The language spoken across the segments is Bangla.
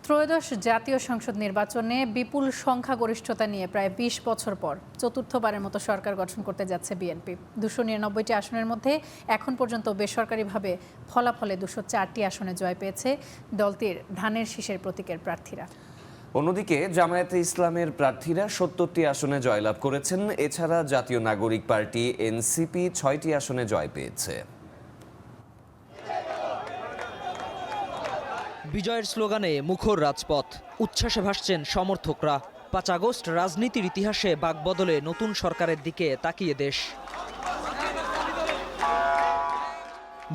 ত্রয়োদশ জাতীয় সংসদ নির্বাচনে বিপুল সংখ্যাগরিষ্ঠতা নিয়ে প্রায় ২০ বছর পর চতুর্থবারের মতো সরকার গঠন করতে যাচ্ছে বিএনপি। ২৯৯টি আসনের মধ্যে এখন পর্যন্ত বেসরকারিভাবে ফলাফলে ২০৪টি আসনে জয় পেয়েছে দলটির ধানের শীষের প্রতীকের প্রার্থীরা। অন্যদিকে জামায়াতে ইসলামের প্রার্থীরা ৭০টি আসনে জয়লাভ করেছেন। এছাড়া জাতীয় নাগরিক পার্টি এনসিপি ৬টি আসনে জয় পেয়েছে। বিজয়ের স্লোগানে মুখর রাজপথ, উচ্ছ্বাসে ভাসছেন সমর্থকরা। ৫ আগস্ট রাজনীতির ইতিহাসে বাকবদলে নতুন সরকারের দিকে তাকিয়ে দেশ।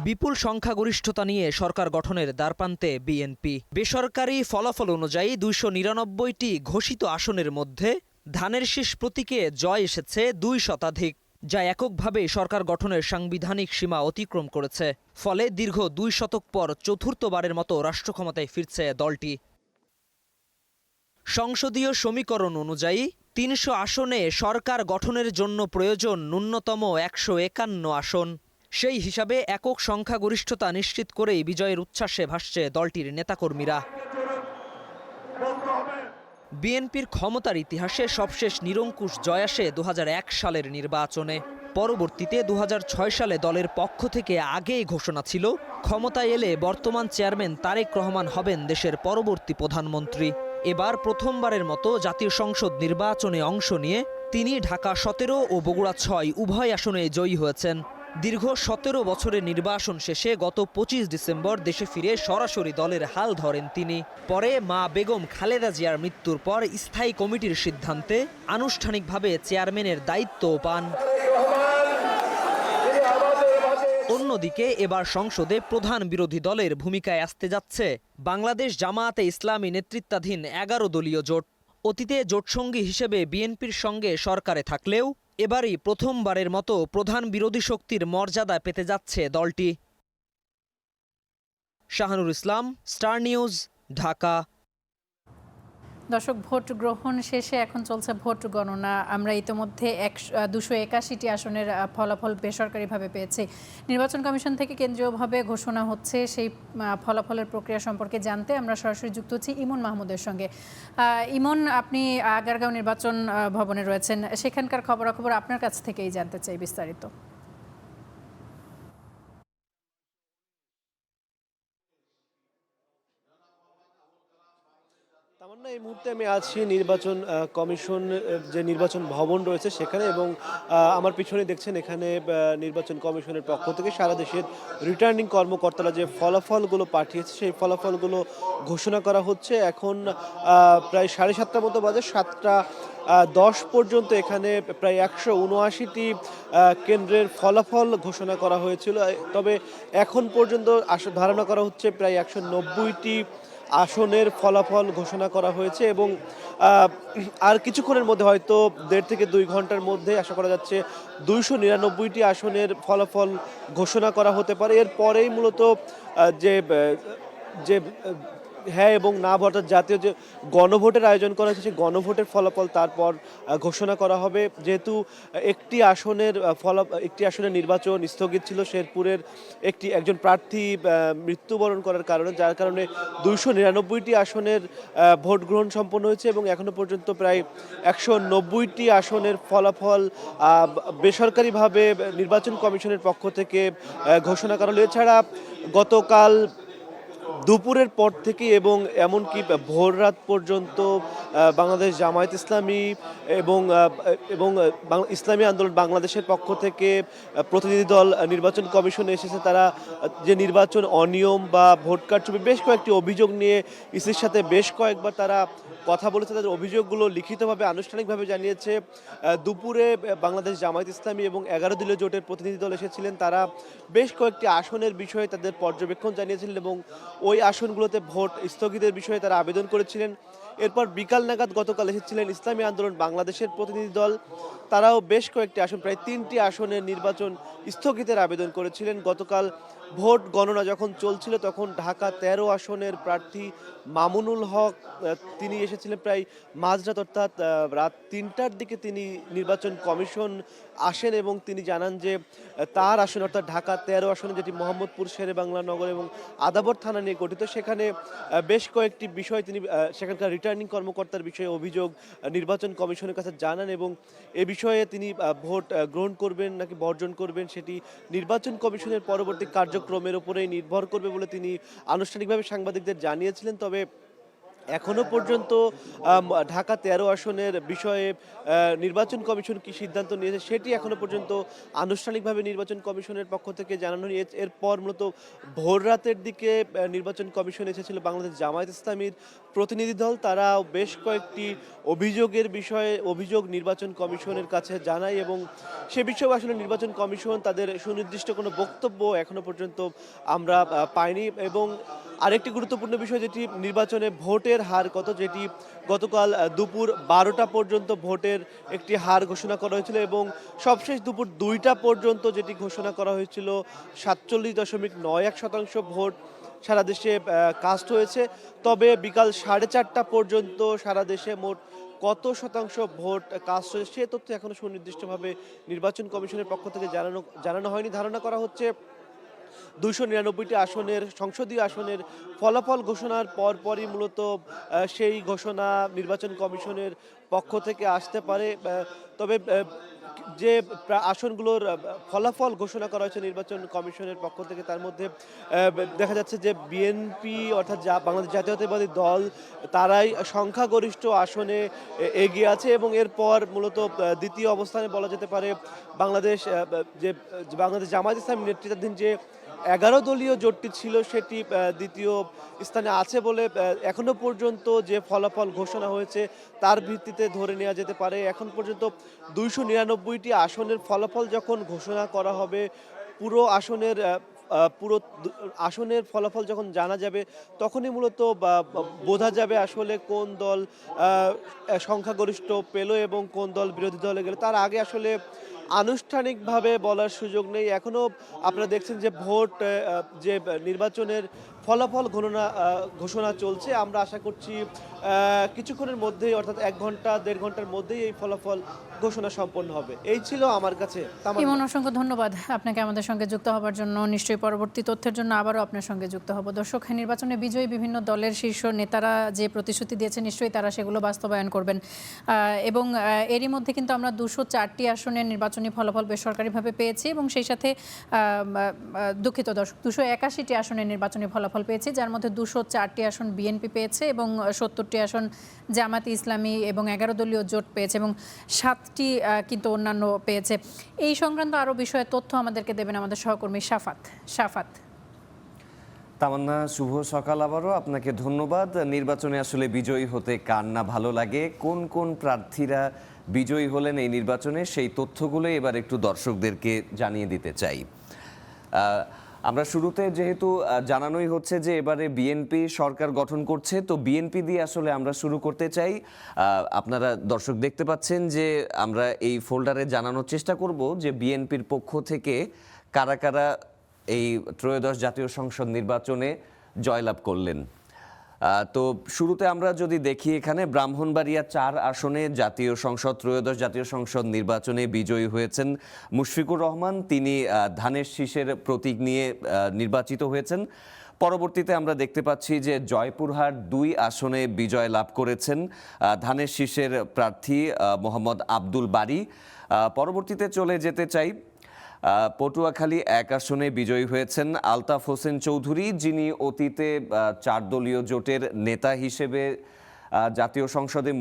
বিপুল সংখ্যাগরিষ্ঠতা নিয়ে সরকার গঠনের দ্বারপ্রান্তে বিএনপি। বেসরকারি ফলাফল অনুযায়ী ২৯৯টি ঘোষিত আসনের মধ্যে ধানের শীষ প্রতীকে জয় এসেছে ২ শতাধিক, যা এককভাবে সরকার গঠনের সাংবিধানিক সীমা অতিক্রম করেছে। ফলে দীর্ঘ ২ শতক পর চতুর্থবারের মতো রাষ্ট্রক্ষমতায় ফিরছে দলটি। সংসদীয় সমীকরণ অনুযায়ী ৩০০ আসনে সরকার গঠনের জন্য প্রয়োজন ন্যূনতম ১৫১ আসন। সেই হিসাবে একক সংখ্যাগরিষ্ঠতা নিশ্চিত করেই বিজয়ের উচ্ছ্বাসে ভাসছে দলটির নেতাকর্মীরা। বিএনপির ক্ষমতার ইতিহাসে সবশেষ নিরঙ্কুশ জয় আসে ২০০১ সালের নির্বাচনে। পরবর্তীতে ২০০৬ সালে দলের পক্ষ থেকে আগেই ঘোষণা ছিল, ক্ষমতায় এলে বর্তমান চেয়ারম্যান তারেক রহমান হবেন দেশের পরবর্তী প্রধানমন্ত্রী। এবার প্রথমবারের মতো জাতীয় সংসদ নির্বাচনে অংশ নিয়ে তিনি ঢাকা ১৭ ও বগুড়া ৬ উভয় আসনে জয়ী হয়েছেন। দীর্ঘ ১৭ বছরের নির্বাসন শেষে গত ২৫ ডিসেম্বর দেশে ফিরে সরাসরি দলের হাল ধরেন তিনি। পরে মা বেগম খালেদা জিয়ার মৃত্যুর পর স্থায়ী কমিটির সিদ্ধান্তে আনুষ্ঠানিকভাবে চেয়ারম্যানের দায়িত্বও পান। অন্যদিকে এবার সংসদে প্রধান বিরোধী দলের ভূমিকায় আসতে যাচ্ছে বাংলাদেশ জামায়াতে ইসলামী নেতৃত্বাধীন ১১ দলীয় জোট। অতীতে জোটসঙ্গী হিসেবে বিএনপির সঙ্গে সরকারে থাকলেও এবারই প্রথমবারের মতো প্রধান বিরোধী শক্তির মর্যাদা পেতে যাচ্ছে দলটি। শাহানুর ইসলাম, স্টার নিউজ, ঢাকা। দর্শক, ভোট গ্রহণ শেষে এখন চলছে ভোট গণনা। আমরা ইতিমধ্যে ২৮১টি আসনের ফলাফল বেসরকারিভাবে পেয়েছি। নির্বাচন কমিশন থেকে কেন্দ্রীয়ভাবে ঘোষণা হচ্ছে। সেই ফলাফলের প্রক্রিয়া সম্পর্কে জানতে আমরা সরাসরি যুক্ত হচ্ছি ইমন মাহমুদের সঙ্গে। ইমন, আপনি আগারগাঁও নির্বাচন ভবনে রয়েছেন, সেখানকার খবরাখবর আপনার কাছ থেকেই জানতে চাই বিস্তারিত। তামান্না, এই মুহূর্তে আমি আছি নির্বাচন কমিশন যে নির্বাচন ভবন রয়েছে সেখানে, এবং আমার পিছনে দেখছেন এখানে নির্বাচন কমিশনের পক্ষ থেকে সারা দেশের রিটার্নিং কর্মকর্তারা যে ফলাফলগুলো পাঠিয়েছে সেই ফলাফলগুলো ঘোষণা করা হচ্ছে। এখন প্রায় ৭:৩০ মতো বাজে, ৭:১০ পর্যন্ত এখানে প্রায় ১৭৯টি কেন্দ্রের ফলাফল ঘোষণা করা হয়েছিল। তবে এখন পর্যন্ত ধারণা করা হচ্ছে প্রায় ১৯০টি আসনের ফলাফল ঘোষণা করা হয়েছে, এবং আর কিছুক্ষণের মধ্যে হয়তো ১.৫ থেকে ২ ঘন্টার মধ্যে আশা করা যাচ্ছে ২৯৯টি আসনের ফলাফল ঘোষণা করা হতে পারে। এরপরেই মূলত যে যে হ্যাঁ এবং না ভোট, জাতীয় যে গণভোটের আয়োজন করা হয়েছে সেই গণভোটের ফলাফল তারপর ঘোষণা করা হবে। যেহেতু একটি আসনের নির্বাচন স্থগিত ছিল, শেরপুরের একজন প্রার্থী মৃত্যুবরণ করার কারণে, যার কারণে ২৯৯টি আসনের ভোট গ্রহণ সম্পন্ন হয়েছে, এবং এখনো পর্যন্ত প্রায় ১৯০টি আসনের ফলাফল বেসরকারিভাবে নির্বাচন কমিশনের পক্ষ থেকে ঘোষণা করা হলো। এছাড়া গতকাল দুপুরের পর থেকে এবং এমনকি ভোর রাত পর্যন্ত বাংলাদেশ জামায়াত ইসলামী এবং ইসলামী আন্দোলন বাংলাদেশের পক্ষ থেকে প্রতিনিধি দল নির্বাচন কমিশনে এসেছে। তারা যে নির্বাচন অনিয়ম বা ভোট কারচুপি বেশ কয়েকটি অভিযোগ নিয়ে ইসির সাথে বেশ কয়েকবার তারা কথা বলেছে। তাদের অভিযোগগুলো লিখিতভাবে আনুষ্ঠানিকভাবে জানিয়েছে। দুপুরে বাংলাদেশ জামায়াত ইসলামী এবং ১১ দলীয় জোটের প্রতিনিধি দল এসেছিলেন। তারা বেশ কয়েকটি আসনের বিষয়ে তাদের পর্যবেক্ষণ জানিয়েছিলেন এবং ওই আসনগুলোতে ভোট স্থগিতের বিষয়ে তারা আবেদন করেছিলেন। এরপর বিকাল নাগাদ গতকাল এসেছিলেন ইসলামী আন্দোলন বাংলাদেশের প্রতিনিধি দল। তারাও বেশ কয়েকটি আসন, প্রায় ৩টি আসনের নির্বাচন স্থগিতের আবেদন করেছিলেন। গতকাল ভোট গণনা যখন চলছিল তখন ঢাকা ১৩ আসনের প্রার্থী মামুনুল হক তিনি এসেছিলেন প্রায় মাঝরাত, অর্থাৎ রাত ৩টার দিকে তিনি নির্বাচন কমিশন আসেন এবং তিনি জানান যে তার আসন অর্থাৎ ঢাকা ১৩ আসনে, যেটি মোহাম্মদপুর শেরেবাংলা নগর এবং আদাবর থানা নিয়ে গঠিত, সেখানে বেশ কয়েকটি বিষয় তিনি সেখানকার রিটার্নিং কর্মকর্তার বিষয়ে অভিযোগ নির্বাচন কমিশনের কাছে জানান এবং এ বিষয়ে তিনি ভোট গ্রহণ করবেন নাকি বর্জন করবেন সেটি নির্বাচন কমিশনের পরবর্তী কার্যক্রমের উপরেই নির্ভর করবে বলে তিনি আনুষ্ঠানিকভাবে সাংবাদিকদের জানিয়েছিলেন। তবে এখনো পর্যন্ত ঢাকা ১৩ আসনের বিষয়ে নির্বাচন কমিশন কি সিদ্ধান্ত নিয়েছে সেটি এখনো পর্যন্ত আনুষ্ঠানিকভাবে নির্বাচন কমিশনের পক্ষ থেকে জানানো হয়েছে। এরপর মূলত ভোর রাতের দিকে নির্বাচন কমিশন এসেছিল বাংলাদেশ জামায়াত ইসলামীর প্রতিনিধি দল। তারা বেশ কয়েকটি অভিযোগ নির্বাচন কমিশনের কাছে জানায় এবং সে বিষয়ে আসলে নির্বাচন কমিশন তাদের সুনির্দিষ্ট কোনো বক্তব্য এখনো পর্যন্ত আমরা পাইনি। এবং আরেকটি গুরুত্বপূর্ণ বিষয়, যেটি নির্বাচনে ভোটের হার কত, যেটি গতকাল দুপুর ১২টা পর্যন্ত ভোটের একটি হার ঘোষণা করা হয়েছিল এবং সবশেষ দুপুর ২টা পর্যন্ত যেটি ঘোষণা করা হয়েছিল ৪৭.৯১% ভোট সারা দেশে কাস্ট হয়েছে। তবে বিকাল 4:30টা পর্যন্ত সারা দেশে মোট কত শতাংশ ভোট কাস্ট হয়েছে সে তথ্য এখনো সুনির্দিষ্টভাবে নির্বাচন কমিশনের পক্ষ থেকে জানানো হয়নি। ধারণা করা হচ্ছে ২৯৯টি আসনের সংসদীয় আসনের ফলাফল ঘোষণার পরপরই মূলত সেই ঘোষণা নির্বাচন কমিশনের পক্ষ থেকে আসতে পারে। তবে যে আসনগুলোর ফলাফল ঘোষণা করা হয়েছে নির্বাচন কমিশনের পক্ষ থেকে তার মধ্যে দেখা যাচ্ছে যে বিএনপি অর্থাৎ বাংলাদেশ জাতীয়তাবাদী দল তারাই সংখ্যাগরিষ্ঠ আসনে এগিয়ে আছে এবং এরপর মূলত দ্বিতীয় অবস্থানে বলা যেতে পারে বাংলাদেশ জামায়াত ইসলামী নেতৃত্বাধীন যে 11 দলীয় জোটটি ছিল সেটি দ্বিতীয় স্থানে আছে বলে এখনো পর্যন্ত যে ফলাফল ঘোষণা হয়েছে তার ভিত্তিতে ধরে নেওয়া যেতে পারে। এখন পর্যন্ত 299টি আসনের ফলাফল যখন ঘোষণা করা হবে, পুরো আসনের ফলাফল যখন জানা যাবে তখনই মূলত বোঝা যাবে আসলে কোন দল সংখ্যাগরিষ্ঠ পেল এবং কোন দল বিরোধী দলে গেল। তার আগে আসলে আনুষ্ঠানিকভাবে বলার সুযোগ নেই। এখনো আপনারা দেখছেন যে যে নির্বাচনের ফলাফল ঘোষণা চলছে। আমরা আশা করছি কিছুক্ষণের মধ্যেই অর্থাৎ 1 ঘন্টা 1.5 ঘন্টার মধ্যেই এই ফলাফল ঘোষণা সম্পন্ন হবে। এই ছিল আমার কাছে। ইমন, অসংখ্য ধন্যবাদ আপনাকে আমাদের সঙ্গে যুক্ত হবার জন্য। নিশ্চয়ই পরবর্তী তথ্যের জন্য আবারও আপনার সঙ্গে যুক্ত হব। দর্শক, নির্বাচনে বিজয়ী বিভিন্ন দলের শীর্ষ নেতারা যে প্রতিশ্রুতি দিয়েছে নিশ্চয়ই তারা সেগুলো বাস্তবায়ন করবেন এবং এরই মধ্যে কিন্তু আমরা 204টি আসনের নির্বাচনী ফলাফল বেসরকারিভাবে পেয়েছি এবং সেই সাথে দুঃখিত দর্শক 281টি আসনের নির্বাচনী ফলাফল পেয়েছি, যার মধ্যে 204টি আসন বিএনপি পেয়েছে এবং 70টি আসন জামায়াত ইসলামী এবং 11 দলীয় জোট পেয়েছে এবং 7টি কিন্তু অন্যান্য পেয়েছে। এই সংক্রান্ত আরও বিষয়ে তথ্য আমাদেরকে দেবেন আমাদের সহকর্মী শাফাত। তামান্না, শুভ সকাল। আবারও আপনাকে ধন্যবাদ। নির্বাচনে আসলে বিজয়ী হতে কার না ভালো লাগে, কোন কোন প্রার্থীরা বিজয়ী হলেন এই নির্বাচনে সেই তথ্যগুলো এবার একটু দর্শকদেরকে জানিয়ে দিতে চাই। আমরা শুরুতে যেহেতু জানানোই হচ্ছে যে এবারে বিএনপি সরকার গঠন করছে, তো বিএনপি দিয়ে আসলে আমরা শুরু করতে চাই। আপনারা দর্শক দেখতে পাচ্ছেন যে আমরা এই ফোল্ডারে জানানোর চেষ্টা করব যে বিএনপির পক্ষ থেকে কারা কারা এই ত্রয়োদশ জাতীয় সংসদ নির্বাচনে জয়লাভ করলেন। তো শুরুতে আমরা যদি দেখি, এখানে ব্রাহ্মণবাড়িয়া 4 আসনে ত্রয়োদশ জাতীয় সংসদ নির্বাচনে বিজয়ী হয়েছেন মুশফিকুর রহমান। তিনি ধানের শীষের প্রতীক নিয়ে নির্বাচিত হয়েছেন। পরবর্তীতে আমরা দেখতে পাচ্ছি যে জয়পুরহাট 2 আসনে বিজয় লাভ করেছেন ধানের শীষের প্রার্থী মোহাম্মদ আব্দুল বারী। পরবর্তীতে চলে যেতে চাই, পটুয়াখালী 1 আসনে বিজয়ী হয়েছেন আলতাফ হোসেন চৌধুরী, যিনি অতীতে 4 দলীয় জোটের নেতা হিসেবে জাতীয় সংসদে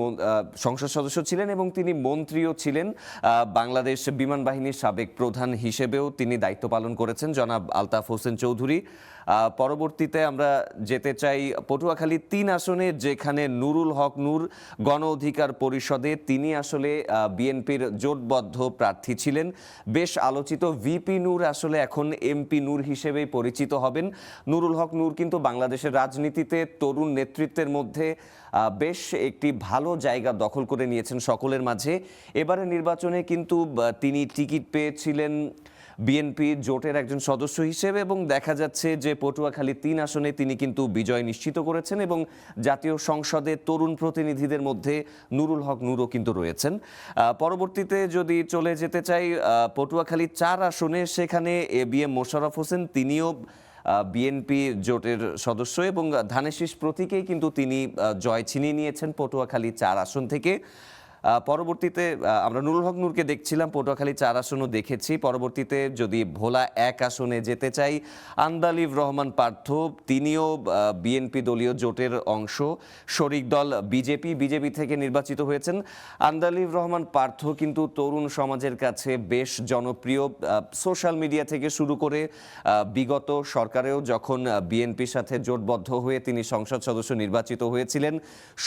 সংসদ সদস্য ছিলেন এবং তিনি মন্ত্রীও ছিলেন। বাংলাদেশ বিমান বাহিনীর সাবেক প্রধান হিসেবেও তিনি দায়িত্ব পালন করেছেন জনাব আলতাফ হোসেন চৌধুরী। পরবর্তীতে আমরা যেতে চাই পটুয়াখালী 3 আসনে, যেখানে নুরুল হক নূর গণ অধিকার পরিষদে তিনি আসলে বিএনপির জোটবদ্ধ প্রার্থী ছিলেন। বেশ আলোচিত ভিপি নূর আসলে এখন এমপি নূর হিসেবেই পরিচিত হবেন। নুরুল হক নূর কিন্তু বাংলাদেশের রাজনীতিতে তরুণ নেতৃত্বের মধ্যে বেশ একটি ভালো জায়গা দখল করে নিয়েছেন সকলের মাঝে। এবারে নির্বাচনে কিন্তু তিনি টিকিট পেয়েছিলেন বিএনপি জোটের একজন সদস্য হিসেবে, এবং দেখা যাচ্ছে যে পটুয়াখালী 3 আসনে তিনি কিন্তু বিজয় নিশ্চিত করেছেন এবং জাতীয় সংসদে তরুণ প্রতিনিধিদের মধ্যে নুরুল হক নূরও কিন্তু রয়েছেন। পরবর্তীতে যদি চলে যেতে চাই পটুয়াখালী 4 আসনে, সেখানে এবিএম মোশাররফ হোসেন, তিনিও বিএনপি জোটের সদস্য এবং ধানের শীষ প্রতীকেই কিন্তু তিনি জয় ছিনিয়ে নিয়েছেন পটুয়াখালী 4 আসন থেকে। পরবর্তীতে আমরা নুরুল হক নূরকে দেখছিলাম, পটুয়াখালী 4 আসনও দেখেছি। পরবর্তীতে যদি ভোলা 1 আসনে যেতে চাই, আন্দালিব রহমান পার্থ, তিনিও বিএনপি দলীয় জোটের অংশ, শরিক দল বিজেপি থেকে নির্বাচিত হয়েছেন। আন্দালিব রহমান পার্থ কিন্তু তরুণ সমাজের কাছে বেশ জনপ্রিয়, সোশ্যাল মিডিয়া থেকে শুরু করে বিগত সরকারেও যখন বিএনপির সাথে জোটবদ্ধ হয়ে তিনি সংসদ সদস্য নির্বাচিত হয়েছিলেন,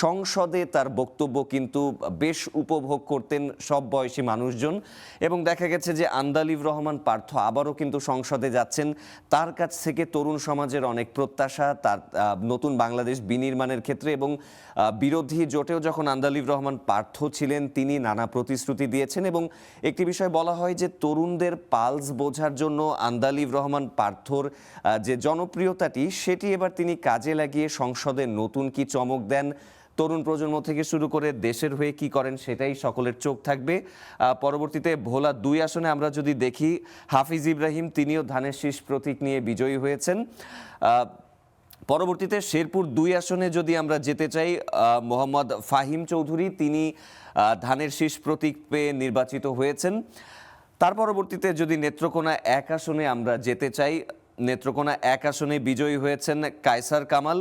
সংসদে তার বক্তব্য কিন্তু বেশ উপভোগ করতেন সব বয়সী মানুষজন। এবং দেখা গেছে যে আন্দালিব রহমান পার্থ আবারও কিন্তু সংসদে যাচ্ছেন। তার কাছ থেকে তরুণ সমাজের অনেক প্রত্যাশা তার নতুন বাংলাদেশ বিনির্মাণের ক্ষেত্রে, এবং বিরোধী জোটেও যখন আন্দালিব রহমান পার্থ ছিলেন তিনি নানা প্রতিশ্রুতি দিয়েছেন। এবং একটি বিষয় বলা হয় যে তরুণদের পালস বোঝার জন্য আন্দালিব রহমান পার্থর যে জনপ্রিয়তাটি সেটি এবার তিনি কাজে লাগিয়ে সংসদে নতুন কি চমক দেন, তরুণ প্রজন্ম থেকে শুরু করে দেশের হয়ে কি করেন, সেটাই সকলের চোখ থাকবে। পরবর্তীতে ভোলা 2 আসনে আমরা যদি দেখি, হাফিজ ইব্রাহিম তিনিও ধানের শীষ প্রতীক নিয়ে বিজয়ী হয়েছেন। পরবর্তীতে শেরপুর 2 আসনে যদি আমরা যেতে চাই, মোহাম্মদ ফাহিম চৌধুরী তিনি ধানের শীষ প্রতীক পেয়ে নির্বাচিত হয়েছেন। তার পরবর্তীতে যদি নেত্রকোনা 1 আসনে আমরা যেতে চাই, নেত্রকোনা 1 আসনে বিজয়ী হয়েছেন কায়সার কামাল,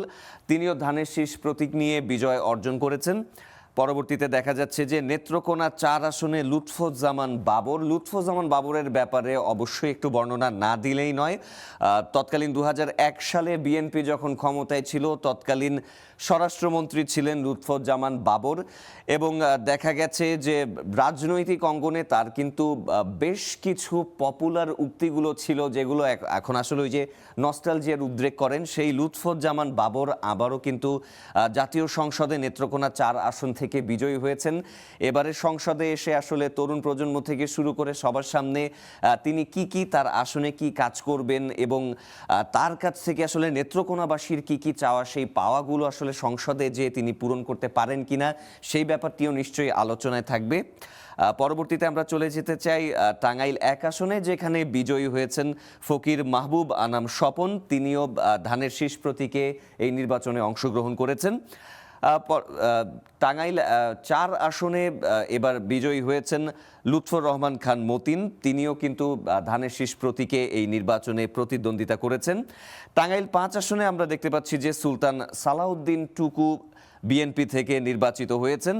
তিনিও ধানের শীষ প্রতীক নিয়ে বিজয় অর্জন করেছেন। পরবর্তীতে দেখা যাচ্ছে যে নেত্রকোনা 4 আসনে লুৎফুজ্জামান বাবরের ব্যাপারে অবশ্যই একটু বর্ণনা না দিলেই নয়। তৎকালীন 2001 সালে বিএনপি যখন ক্ষমতায় ছিল, তৎকালীন স্বরাষ্ট্রমন্ত্রী ছিলেন লুৎফুজ্জামান বাবর, এবং দেখা গেছে যে রাজনৈতিক অঙ্গনে তার কিন্তু বেশ কিছু পপুলার উক্তিগুলো ছিল যেগুলো এখন আসলে ওই যে নস্টালজিয়ার উদ্রেক করেন। সেই লুৎফুজ্জামান বাবর আবারও কিন্তু জাতীয় সংসদে নেত্রকোনা 4 আসন থেকে বিজয়ী হয়েছেন। এবারে সংসদে এসে আসলে তরুণ প্রজন্ম থেকে শুরু করে সবার সামনে তিনি কি তার আসনে কি কাজ করবেন এবং তার কাছ থেকে আসলে নেত্রকোনাবাসীর কি চাওয়া, সেই পাওয়াগুলো আসলে সংসদে যে তিনি পূরণ করতে পারেন কিনা, সেই ব্যাপারটিও নিশ্চয়ই আলোচনায় থাকবে। পরবর্তীতে আমরা চলে যেতে চাই টাঙ্গাইল 1 আসনে, যেখানে বিজয়ী হয়েছেন ফকির মাহবুব আনাম স্বপন, তিনিও ধানের শীষ প্রতীকে এই নির্বাচনে অংশগ্রহণ করেছেন। টাঙ্গাইল 4 আসনে এবার বিজয়ী হয়েছেন লুৎফর রহমান খান মতিন, তিনিও কিন্তু ধানের শীষ প্রতীকে এই নির্বাচনে প্রতিদ্বন্দ্বিতা করেছেন। টাঙ্গাইল 5 আসনে আমরা দেখতে পাচ্ছি যে সুলতান সালাউদ্দিন টুকু বিএনপি থেকে নির্বাচিত হয়েছেন।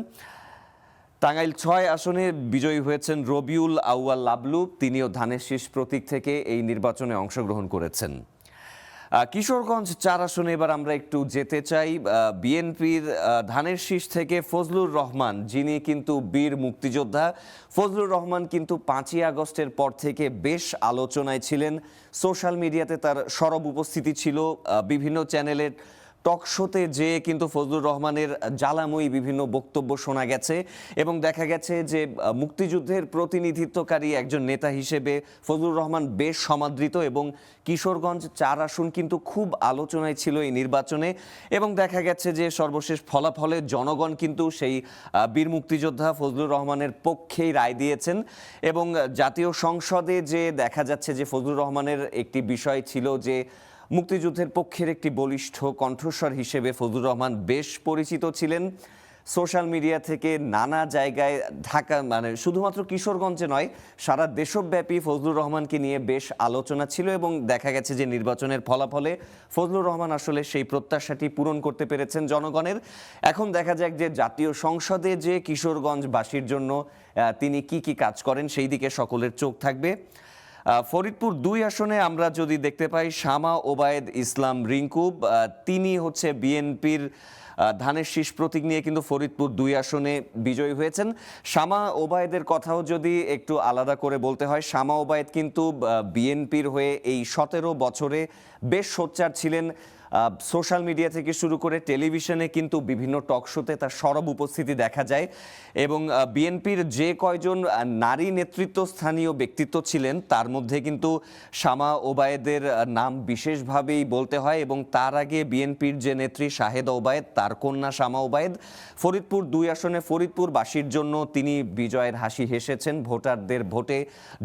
টাঙ্গাইল 6 আসনে বিজয়ী হয়েছেন রবিউল আউয়াল লাবলু, তিনিও ধানের শীষ প্রতীক থেকে এই নির্বাচনে অংশগ্রহণ করেছেন। কিশোরগঞ্জ 4 আসনে এবার আমরা একটু যেতে চাই। বিএনপির ধানের শীষ থেকে ফজলুর রহমান, যিনি কিন্তু বীর মুক্তিযোদ্ধা, ফজলুর রহমান কিন্তু 5ই আগস্টের পর থেকে বেশ আলোচনায় ছিলেন। সোশ্যাল মিডিয়াতে তার সরব উপস্থিতি ছিল, বিভিন্ন চ্যানেলের টক শোতে যে কিন্তু ফজলুর রহমানের জ্বালাময়ী বিভিন্ন বক্তব্য শোনা গেছে, এবং দেখা গেছে যে মুক্তিযুদ্ধের প্রতিনিধিত্বকারী একজন নেতা হিসেবে ফজলুর রহমান বেশ সমাদৃত, এবং কিশোরগঞ্জ 4 আসন কিন্তু খুব আলোচনায় ছিল এই নির্বাচনে। এবং দেখা গেছে যে সর্বশেষ ফলাফলে জনগণ কিন্তু সেই বীর মুক্তিযোদ্ধা ফজলুর রহমানের পক্ষেই রায় দিয়েছেন। এবং জাতীয় সংসদে যে দেখা যাচ্ছে যে ফজলুর রহমানের একটি বিষয় ছিল যে মুক্তিযুদ্ধের পক্ষের একটি বলিষ্ঠ কণ্ঠস্বর হিসেবে ফজলুর রহমান বেশ পরিচিত ছিলেন। সোশ্যাল মিডিয়া থেকে নানা জায়গায় ঢাকা, মানে শুধুমাত্র কিশোরগঞ্জে নয়, সারা দেশব্যাপী ফজলুর রহমানকে নিয়ে বেশ আলোচনা ছিল, এবং দেখা গেছে যে নির্বাচনের ফলাফলে ফজলুর রহমান আসলে সেই প্রত্যাশাটি পূরণ করতে পেরেছেন জনগণের। এখন দেখা যাক যে জাতীয় সংসদে যে কিশোরগঞ্জবাসীর জন্য তিনি কি কাজ করেন, সেই দিকে সকলের চোখ থাকবে। ফরিদপুর 2 আসনে আমরা যদি দেখতে পাই শামা ওবায়েদ ইসলাম রিঙ্কু, তিনি হচ্ছে বিএনপির ধানের শীষ প্রতীক নিয়ে কিন্তু ফরিদপুর 2 আসনে বিজয়ী হয়েছেন। শামা ওবায়েদের কথাও যদি একটু আলাদা করে বলতে হয়, শামা ওবায়েদ কিন্তু বিএনপির হয়ে এই 17 বছরে বেশ সোচ্চার ছিলেন। সোশ্যাল মিডিয়া থেকে শুরু করে টেলিভিশনে কিন্তু বিভিন্ন টক শোতে তার সরব উপস্থিতি দেখা যায় এবং বিএনপির যে কয়জন নারী নেতৃত্বস্থানীয় ব্যক্তিত্ব ছিলেন তার মধ্যে কিন্তু শামা ওবায়েদের নাম বিশেষভাবেই বলতে হয় এবং তার আগে বিএনপির যে নেত্রী শাহেদা ওবায়েদ, তার কন্যা শামা ওবায়েদ ফরিদপুর 2 আসনে ফরিদপুরবাসীর জন্য তিনি বিজয়ের হাসি হেসেছেন, ভোটারদের ভোটে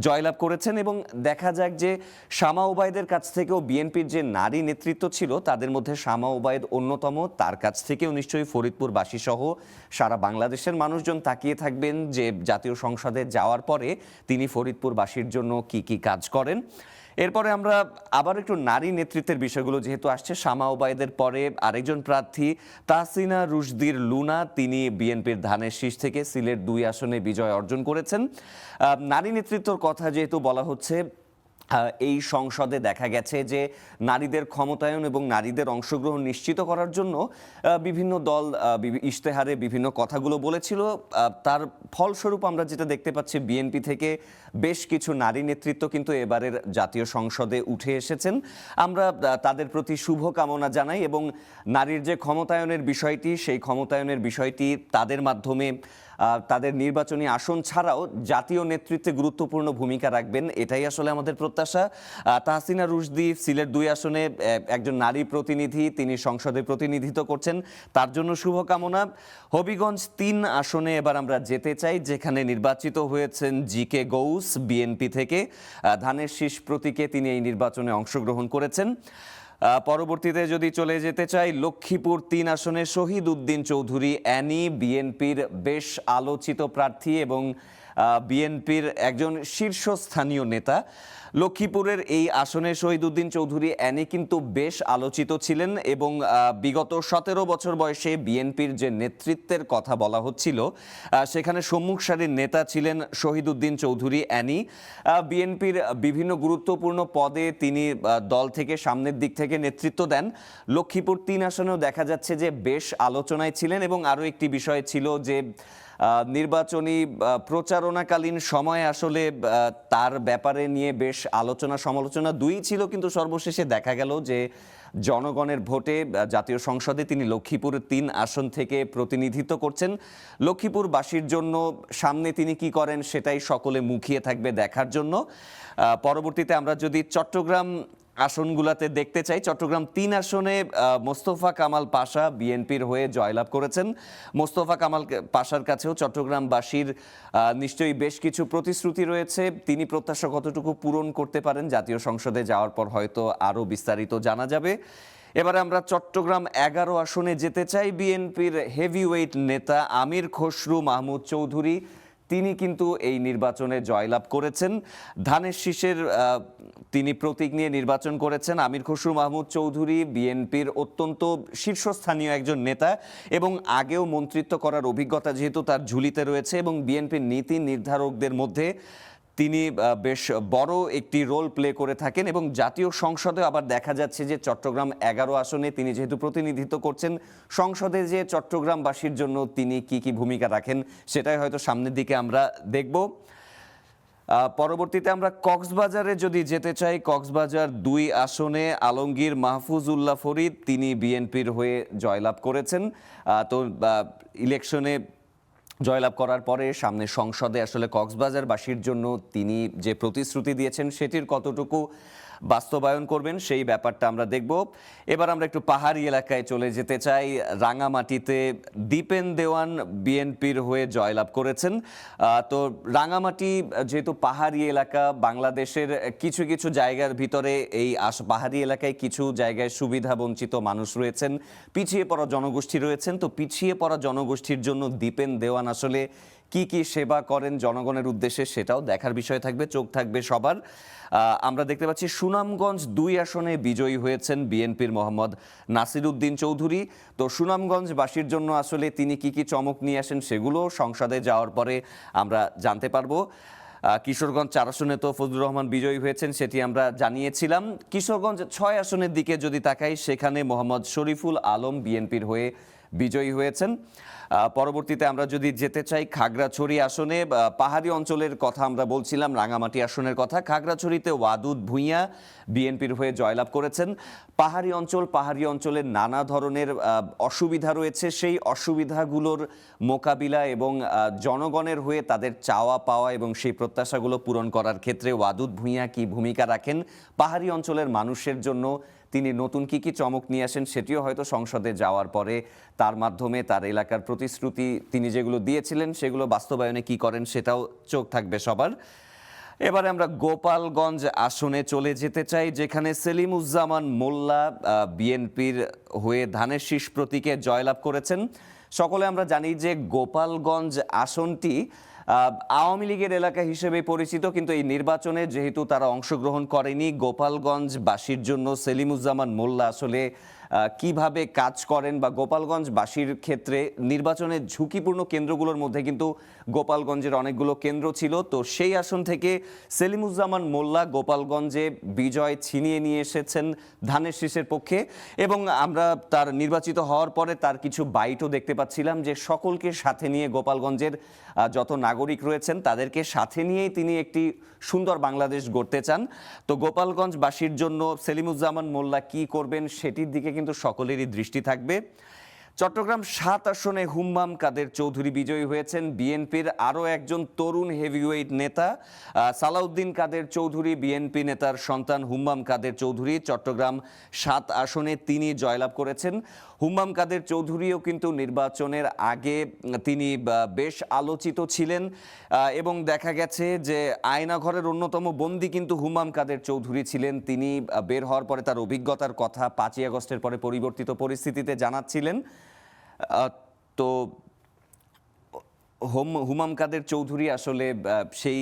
জয়লাভ করেছেন এবং দেখা যাক যে শামা ওবায়েদের কাছ থেকেও বিএনপির যে নারী নেতৃত্ব ছিল তাদের মধ্যে শামা ওবায়েদ অন্যতম। তার কাছ থেকেও নিশ্চয়ই ফরিদপুরবাসী সহ সারা বাংলাদেশের মানুষজন তাকিয়ে থাকবেন যে জাতীয় সংসদে যাওয়ার পরে তিনি ফরিদপুরবাসীর জন্য কি কি কাজ করেন। এরপরে আমরা আবার একটু নারী নেতৃত্বের বিষয়গুলো যেহেতু আসছে, শামা ওবায়েদের পরে আরেকজন প্রার্থী তাহসিনা রুশদীর লুনা, তিনি বিএনপির ধানের শীষ থেকে সিলেট 2 আসনে বিজয় অর্জন করেছেন। নারী নেতৃত্বর কথা যেহেতু বলা হচ্ছে, এই সংসদে দেখা গেছে যে নারীদের ক্ষমতায়ন এবং নারীদের অংশগ্রহণ নিশ্চিত করার জন্য বিভিন্ন দল ইশতেহারে বিভিন্ন কথাগুলো বলেছিল। তার ফলস্বরূপ আমরা যেটা দেখতে পাচ্ছি, বিএনপি থেকে বেশ কিছু নারী নেতৃত্ব কিন্তু এবারের জাতীয় সংসদে উঠে এসেছেন। আমরা তাদের প্রতি শুভকামনা জানাই এবং নারীর যে ক্ষমতায়নের বিষয়টি, সেই ক্ষমতায়নের বিষয়টি তাদের মাধ্যমে তাদের নির্বাচনী আসন ছাড়াও জাতীয় নেতৃত্বে গুরুত্বপূর্ণ ভূমিকা রাখবেন, এটাই আসলে আমাদের প্রত্যাশা। তাহসিনা রুশদী সিলেট 2 আসনে একজন নারী প্রতিনিধি, তিনি সংসদে প্রতিনিধিত্ব করছেন, তার জন্য শুভকামনা। হবিগঞ্জ 3 আসনে এবার আমরা যেতে চাই, যেখানে নির্বাচিত হয়েছেন জিকে গৌস বিএনপি থেকে। ধানের শীষ প্রতীকে তিনি এই নির্বাচনে অংশগ্রহণ করেছেন। পরবর্তীতে যদি চলে যেতে চাই, লক্ষ্মীপুর 3 আসনে শহীদ উদ্দিন চৌধুরী অ্যানি বিএনপির বেশ আলোচিত প্রার্থী এবং বিএনপির একজন শীর্ষস্থানীয় নেতা। লক্ষ্মীপুরের এই আসনে শহীদ উদ্দিন চৌধুরী অ্যানি কিন্তু বেশ আলোচিত ছিলেন এবং বিগত 17 বছর বয়সে বিএনপির যে নেতৃত্বের কথা বলা হচ্ছিল, সেখানে সম্মুখ সারির নেতা ছিলেন শহীদ উদ্দিন চৌধুরী অ্যানি। বিএনপির বিভিন্ন গুরুত্বপূর্ণ পদে তিনি দল থেকে সামনের দিক থেকে নেতৃত্ব দেন। লক্ষ্মীপুর 3 আসনেও দেখা যাচ্ছে যে বেশ আলোচনায় ছিলেন এবং আরও একটি বিষয় ছিল যে নির্বাচনী প্রচারণাকালীন সময়ে আসলে তার ব্যাপারে নিয়ে বেশ আলোচনা সমালোচনা দুই ছিল, কিন্তু সর্বশেষে দেখা গেল যে জনগণের ভোটে জাতীয় সংসদে তিনি লক্ষ্মীপুর 3 আসন থেকে প্রতিনিধিত্ব করছেন। লক্ষ্মীপুরবাসীর জন্য সামনে তিনি কি করেন সেটাই সকলে মুখিয়ে থাকবে দেখার জন্য। পরবর্তীতে আমরা যদি চট্টগ্রাম আসনগুলোতে দেখতে চাই, চট্টগ্রাম 3 আসনে মোস্তফা কামাল পাশা বিএনপির হয়ে জয়লাভ করেছেন। মোস্তফা কামাল পাশার কাছেও চট্টগ্রামবাসীর নিশ্চয়ই বেশ কিছু প্রতিশ্রুতি রয়েছে, তিনি প্রত্যাশা কতটুকু পূরণ করতে পারেন জাতীয় সংসদে যাওয়ার পর হয়তো আরও বিস্তারিত জানা যাবে। এবারে আমরা চট্টগ্রাম 11 আসনে যেতে চাই। বিএনপির হেভিওয়েট নেতা আমির খসরু মাহমুদ চৌধুরী, তিনি কিন্তু এই নির্বাচনে জয়লাভ করেছেন। ধানের শীষের তিনি প্রতীক নিয়ে নির্বাচন করেছেন। আমির খসরু মাহমুদ চৌধুরী বিএনপির অত্যন্ত শীর্ষস্থানীয় একজন নেতা এবং আগেও মন্ত্রিত্ব করার অভিজ্ঞতা যেহেতু তার ঝুলিতে রয়েছে এবং বিএনপির নীতি নির্ধারকদের মধ্যে তিনি বেশ বড় একটি রোল প্লে করে থাকেন এবং জাতীয় সংসদে আবার দেখা যাচ্ছে যে চট্টগ্রাম 11 আসনে তিনি যেহেতু প্রতিনিধিত্ব করছেন, সংসদে যে চট্টগ্রামবাসীর জন্য তিনি কি কি ভূমিকা রাখেন সেটাই হয়তো সামনের দিকে আমরা দেখব। পরবর্তীতে আমরা কক্সবাজারে যদি যেতে চাই, কক্সবাজার 2 আসনে আলমগীর মাহফুজুল্লাহ ফরিদ, তিনি বিএনপির হয়ে জয়লাভ করেছেন। তো ইলেকশনে জয়লাভ করার পরে সামনে সংসদে আসলে কক্সবাজারবাসীর জন্য তিনি যে প্রতিশ্রুতি দিয়েছেন সেটির কতটুকু বাস্তবায়ন করবেন সেই ব্যাপারটা আমরা দেখব। এবার আমরা একটু পাহাড়ি এলাকায় চলে যেতে চাই। রাঙামাটিতে দীপেন দেওয়ান বিএনপির হয়ে জয়লাভ করেছেন। তো রাঙামাটি যেহেতু পাহাড়ি এলাকা, বাংলাদেশের কিছু কিছু জায়গার ভিতরে এই পাহাড়ি এলাকায় কিছু জায়গায় সুবিধা বঞ্চিত মানুষ রয়েছেন, পিছিয়ে পড়া জনগোষ্ঠী রয়েছেন। তো পিছিয়ে পড়া জনগোষ্ঠীর জন্য দীপেন দেওয়ান আসলে কি কি সেবা করেন জনগণের উদ্দেশ্যে সেটাও দেখার বিষয় থাকবে, চোখ থাকবে সবার। আমরা দেখতে পাচ্ছি সুনামগঞ্জ 2 আসনে বিজয়ী হয়েছেন বিএনপির মোহাম্মদ নাসির উদ্দিন চৌধুরী। তো সুনামগঞ্জবাসীর জন্য আসলে তিনি কি কি চমক নিয়ে আসেন সেগুলো সংসদে যাওয়ার পরে আমরা জানতে পারবো। কিশোরগঞ্জ 4 আসনে তো ফজলুর রহমান বিজয়ী হয়েছেন, সেটি আমরা জানিয়েছিলাম। কিশোরগঞ্জ 6 আসনের দিকে যদি তাকাই, সেখানে মোহাম্মদ শরীফুল আলম বিএনপির হয়ে বিজয়ী হয়েছেন। পরবর্তীতে আমরা যদি যেতে চাই খাগড়াছড়ি আসনে, পাহাড়ি অঞ্চলের কথা আমরা বলছিলাম, রাঙামাটি আসনের কথা। খাগড়াছড়িতে ওয়াদুদ ভূঁইয়া বিএনপির হয়ে জয়লাভ করেছেন। পাহাড়ি অঞ্চলের নানা ধরনের অসুবিধা রয়েছে, সেই অসুবিধাগুলোর মোকাবিলা এবং জনগণের হয়ে তাদের চাওয়া পাওয়া এবং সেই প্রত্যাশাগুলো পূরণ করার ক্ষেত্রে ওয়াদুদ ভূঁইয়া কি ভূমিকা রাখেন, পাহাড়ি অঞ্চলের মানুষের জন্য তিনি নতুন কি চমক নিয়ে আসেন, সেটিও হয়তো সংসদে যাওয়ার পরে তার মাধ্যমে তার এলাকার প্রতিশ্রুতি তিনি যেগুলো দিয়েছিলেন সেগুলো বাস্তবায়নে কি করেন সেটাও চোখ থাকবে সবার। এবারে আমরা গোপালগঞ্জ আসনে চলে যেতে চাই, যেখানে সেলিমুজ্জামান মোল্লা বিএনপির হয়ে ধানের শীষ প্রতীকে জয়লাভ করেছেন। সকলে আমরা জানি যে গোপালগঞ্জ আসনটি আওয়ামী লীগের এলাকা হিসেবে পরিচিত, কিন্তু এই নির্বাচনে যেহেতু তারা অংশগ্রহণ করেনি, গোপালগঞ্জবাসীর জন্য সেলিমুজ্জামান মোল্লা আসলে কিভাবে কাজ করেন বা গোপালগঞ্জবাসীর ক্ষেত্রে নির্বাচনের ঝুঁকিপূর্ণ কেন্দ্রগুলোর মধ্যে কিন্তু গোপালগঞ্জের অনেকগুলো কেন্দ্র ছিল। তো সেই আসন থেকে সেলিমুজ্জামান মোল্লা গোপালগঞ্জে বিজয় ছিনিয়ে নিয়ে এসেছেন ধানের শীষের পক্ষে, এবং আমরা তার নির্বাচিত হওয়ার পরে তার কিছু বাইটও দেখতে পাচ্ছিলাম যে সকলকে সাথে নিয়ে গোপালগঞ্জের যত নাগরিক রয়েছেন তাদেরকে সাথে নিয়েই তিনি একটি সুন্দর বাংলাদেশ গড়তে চান। তো গোপালগঞ্জবাসীর জন্য সেলিমুজ্জামান মোল্লা কি করবেন সেটির দিকে কিন্তু সকলেরই দৃষ্টি থাকবে। চট্টগ্রাম 7 আসনে হুম্মাম কাদের চৌধুরী বিজয়ী হয়েছেন। বিএনপির আরও একজন তরুণ হেভিওয়েট নেতা সালাউদ্দিন কাদের চৌধুরী, বিএনপি নেতার সন্তান হুম্মাম কাদের চৌধুরী চট্টগ্রাম 7 আসনে তিনি জয়লাভ করেছেন। হুম্মাম কাদের চৌধুরীও কিন্তু নির্বাচনের আগে তিনি বেশ আলোচিত ছিলেন এবং দেখা গেছে যে আয়নাঘরের অন্যতম বন্দী কিন্তু হুম্মাম কাদের চৌধুরী ছিলেন। তিনি বের হওয়ার পরে তার অভিজ্ঞতার কথা 5ই আগস্টের পরে পরিবর্তিত পরিস্থিতিতে জানাচ্ছিলেন। তো হুম্মাম কাদের চৌধুরী আসলে সেই